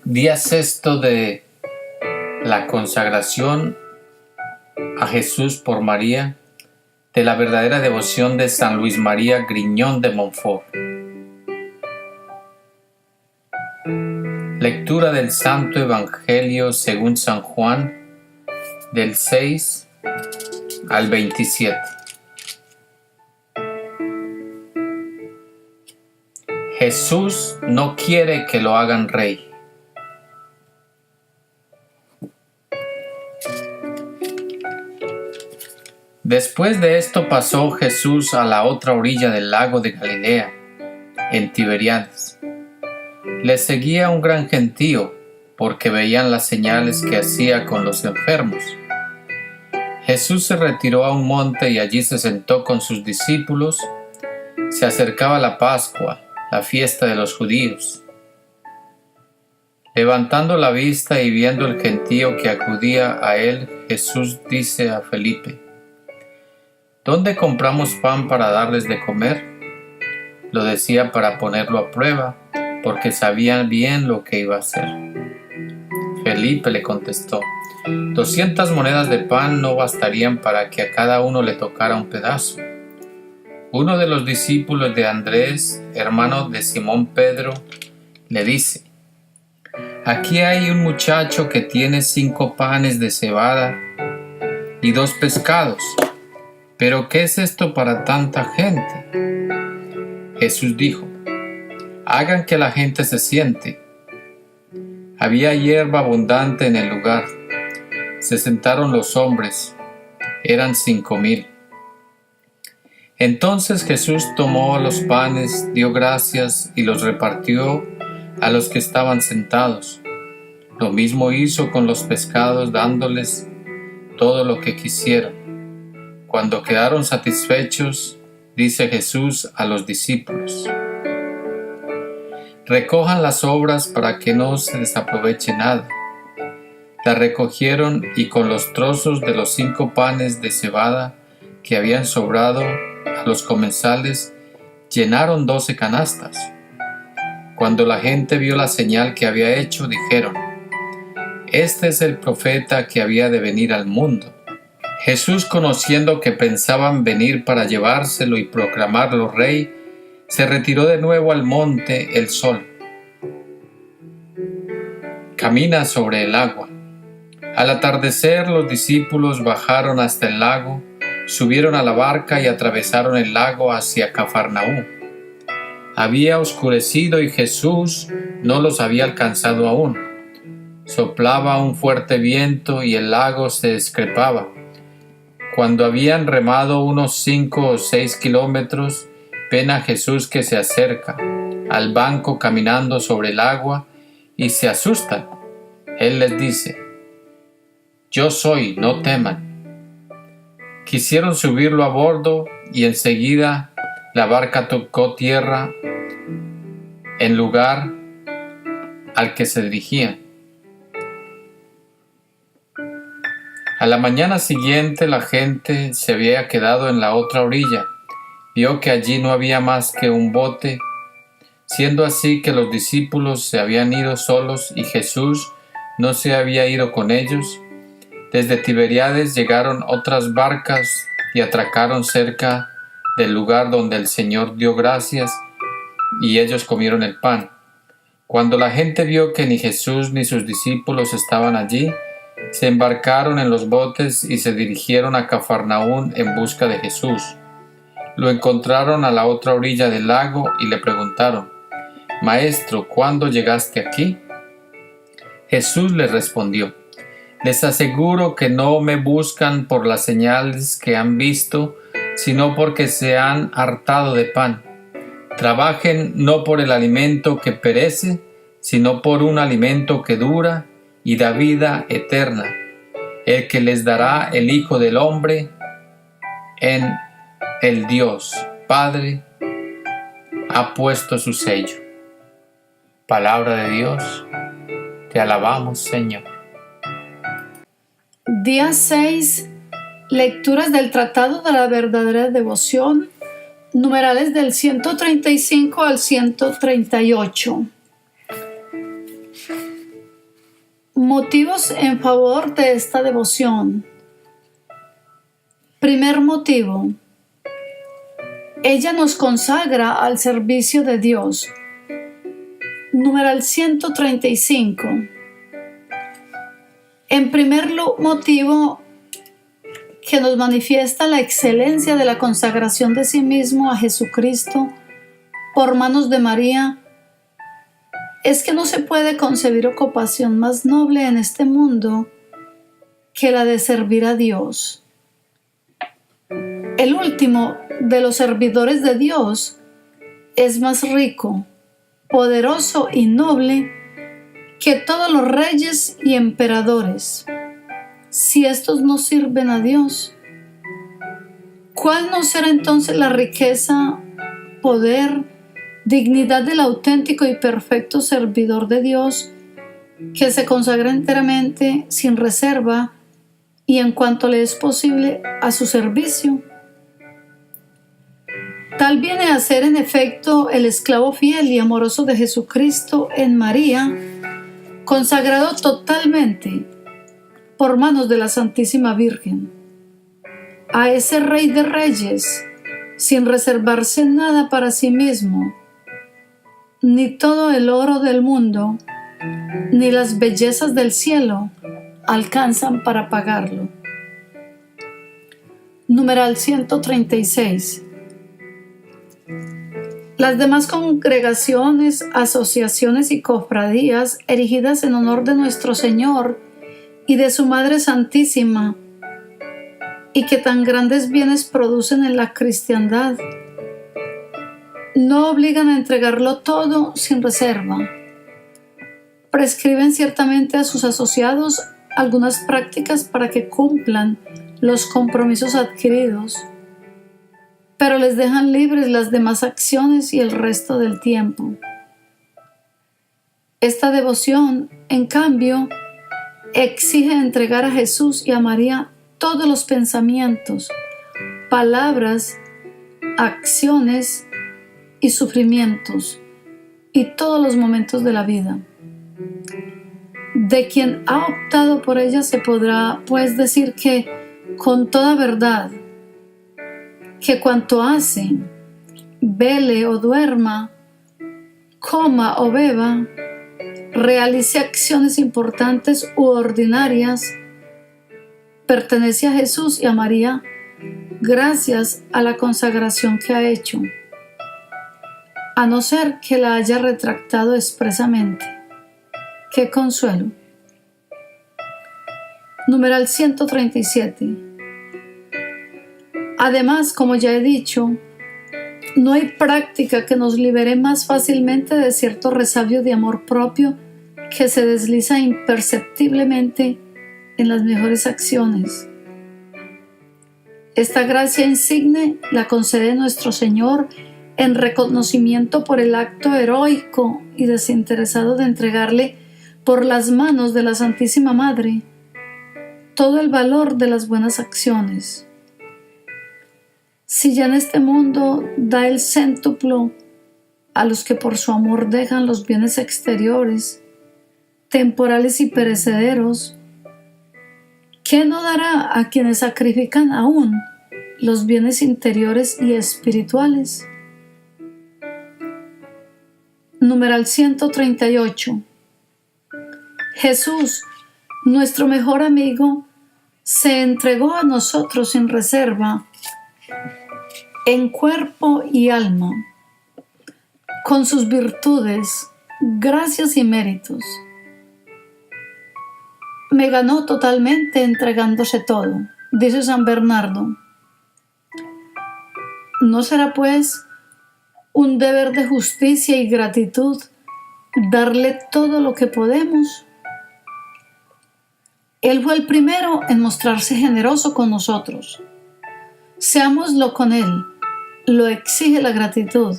Día sexto de la consagración a Jesús por María, de la verdadera devoción de San Luis María Griñón de Montfort. Lectura del Santo Evangelio según San Juan, del 6 al 27. Jesús no quiere que lo hagan rey. Después de esto pasó Jesús a la otra orilla del lago de Galilea, en Tiberíades. Le seguía un gran gentío, porque veían las señales que hacía con los enfermos. Jesús se retiró a un monte y allí se sentó con sus discípulos. Se acercaba la Pascua, la fiesta de los judíos. Levantando la vista y viendo el gentío que acudía a él, Jesús dice a Felipe: ¿Dónde compramos pan para darles de comer? Lo decía para ponerlo a prueba, porque sabía bien lo que iba a hacer. Felipe le contestó: 200 monedas de pan no bastarían para que a cada uno le tocara un pedazo. Uno de los discípulos de Andrés, hermano de Simón Pedro, le dice: aquí hay un muchacho que tiene 5 panes de cebada y 2 pescados. ¿Pero qué es esto para tanta gente? Jesús dijo: hagan que la gente se siente. Había hierba abundante en el lugar. Se sentaron los hombres. Eran 5,000. Entonces Jesús tomó los panes, dio gracias y los repartió a los que estaban sentados. Lo mismo hizo con los pescados, dándoles todo lo que quisieron. Cuando quedaron satisfechos, dice Jesús a los discípulos: recojan las sobras para que no se desaproveche nada. La recogieron y con los trozos de los 5 panes de cebada que habían sobrado a los comensales, llenaron 12 canastas. Cuando la gente vio la señal que había hecho, dijeron: este es el profeta que había de venir al mundo. Jesús, conociendo que pensaban venir para llevárselo y proclamarlo rey, se retiró de nuevo al monte el sol. Camina sobre el agua. Al atardecer, los discípulos bajaron hasta el lago, subieron a la barca y atravesaron el lago hacia Cafarnaúm. Había oscurecido y Jesús no los había alcanzado aún. Soplaba un fuerte viento y el lago se descrepaba. Cuando habían remado unos 5 o 6 kilómetros, ven a Jesús que se acerca al banco caminando sobre el agua y se asustan. Él les dice: yo soy, no teman. Quisieron subirlo a bordo y enseguida la barca tocó tierra en lugar al que se dirigían. A la mañana siguiente la gente se había quedado en la otra orilla. Vio que allí no había más que un bote, siendo así que los discípulos se habían ido solos y Jesús no se había ido con ellos. Desde Tiberíades llegaron otras barcas y atracaron cerca del lugar donde el Señor dio gracias, y ellos comieron el pan. Cuando la gente vio que ni Jesús ni sus discípulos estaban allí, se embarcaron en los botes y se dirigieron a Cafarnaúm en busca de Jesús. Lo encontraron a la otra orilla del lago y le preguntaron: Maestro, ¿cuándo llegaste aquí? Jesús les respondió: les aseguro que no me buscan por las señales que han visto, sino porque se han hartado de pan. Trabajen no por el alimento que perece, sino por un alimento que dura y da vida eterna, el que les dará el Hijo del Hombre. En el Dios Padre ha puesto su sello. Palabra de Dios, te alabamos, Señor. Día 6. Lecturas del Tratado de la Verdadera Devoción, numerales del 135 al 138. Motivos en favor de esta devoción. Primer motivo. Ella nos consagra al servicio de Dios. Numeral 135. En primer motivo, que nos manifiesta la excelencia de la consagración de sí mismo a Jesucristo por manos de María, es que no se puede concebir ocupación más noble en este mundo que la de servir a Dios. El último de los servidores de Dios es más rico, poderoso y noble que todos los reyes y emperadores. Si estos no sirven a Dios, ¿cuál no será entonces la riqueza, poder, dignidad del auténtico y perfecto servidor de Dios que se consagra enteramente, sin reserva y en cuanto le es posible, a su servicio? Tal viene a ser en efecto el esclavo fiel y amoroso de Jesucristo en María, consagrado totalmente por manos de la Santísima Virgen, a ese Rey de Reyes, sin reservarse nada para sí mismo, ni todo el oro del mundo, ni las bellezas del cielo alcanzan para pagarlo. Numeral 136. Las demás congregaciones, asociaciones y cofradías erigidas en honor de nuestro Señor y de su Madre Santísima, y que tan grandes bienes producen en la cristiandad, no obligan a entregarlo todo sin reserva. Prescriben ciertamente a sus asociados algunas prácticas para que cumplan los compromisos adquiridos, pero les dejan libres las demás acciones y el resto del tiempo. Esta devoción, en cambio, exige entregar a Jesús y a María todos los pensamientos, palabras, acciones y sufrimientos y todos los momentos de la vida. De quien ha optado por ella se podrá, pues, decir que, con toda verdad, que cuanto hace, vele o duerma, coma o beba, realice acciones importantes u ordinarias, pertenece a Jesús y a María gracias a la consagración que ha hecho, a no ser que la haya retractado expresamente. ¡Qué consuelo! Numeral 137. Además, como ya he dicho, no hay práctica que nos libere más fácilmente de cierto resabio de amor propio que se desliza imperceptiblemente en las mejores acciones. Esta gracia insigne la concede nuestro Señor en reconocimiento por el acto heroico y desinteresado de entregarle por las manos de la Santísima Madre todo el valor de las buenas acciones. Si ya en este mundo da el céntuplo a los que por su amor dejan los bienes exteriores, temporales y perecederos, ¿qué no dará a quienes sacrifican aún los bienes interiores y espirituales? Numeral 138. Jesús, nuestro mejor amigo, se entregó a nosotros sin reserva, en cuerpo y alma, con sus virtudes, gracias y méritos. Me ganó totalmente entregándose todo, dice San Bernardo. ¿No será, pues, un deber de justicia y gratitud darle todo lo que podemos? Él fue el primero en mostrarse generoso con nosotros. Seámoslo con Él, lo exige la gratitud.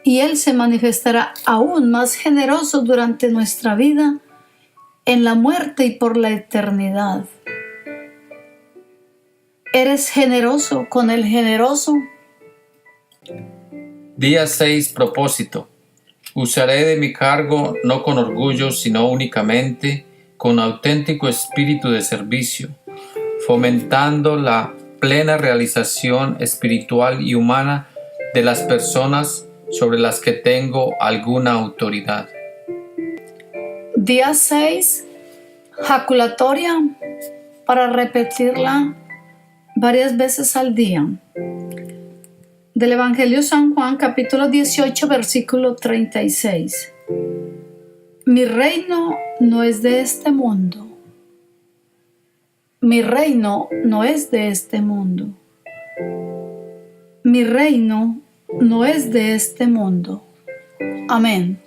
Y Él se manifestará aún más generoso durante nuestra vida, en la muerte y por la eternidad. ¿Eres generoso con el generoso? Día 6. Propósito. Usaré de mi cargo no con orgullo, sino únicamente con auténtico espíritu de servicio, fomentando la plena realización espiritual y humana de las personas sobre las que tengo alguna autoridad. Día 6. Jaculatoria para repetirla varias veces al día. Del Evangelio de San Juan, capítulo 18, versículo 36. Mi reino no es de este mundo. Mi reino no es de este mundo. Mi reino no es de este mundo. Amén.